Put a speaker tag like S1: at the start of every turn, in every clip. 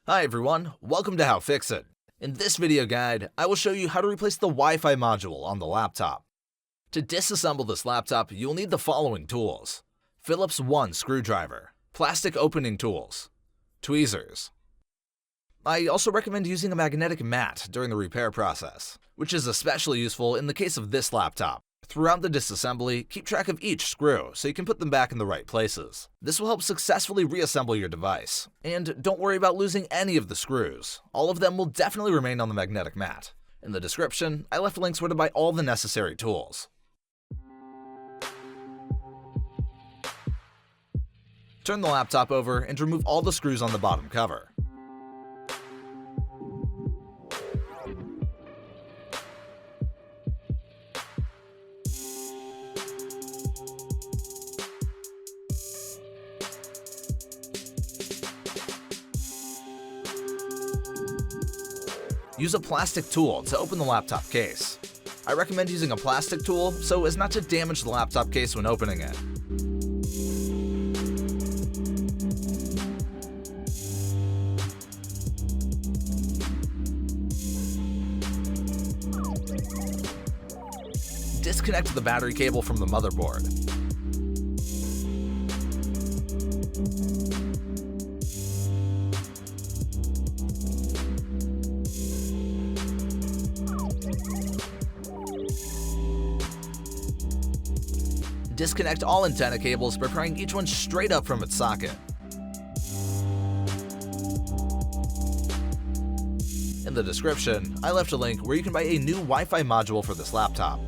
S1: Hi everyone, welcome to HowFixIT. In this video guide, I will show you how to replace the Wi-Fi module on the laptop. To disassemble this laptop, you'll need the following tools: Phillips 1 screwdriver, plastic opening tools, tweezers. I also recommend using a magnetic mat during the repair process, which is especially useful in the case of this laptop. Throughout the disassembly, keep track of each screw so you can put them back in the right places. This will help successfully reassemble your device. And don't worry about losing any of the screws. All of them will definitely remain on the magnetic mat. In the description, I left links where to buy all the necessary tools. Turn the laptop over and remove all the screws on the bottom cover. Use a plastic tool to open the laptop case. I recommend using a plastic tool so as not to damage the laptop case when opening it. Disconnect the battery cable from the motherboard. Disconnect all antenna cables by prying each one straight up from its socket. In the description, I left a link where you can buy a new Wi-Fi module for this laptop.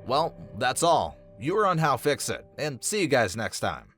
S1: Well, that's all. You are on HowFixIT, and see you guys next time.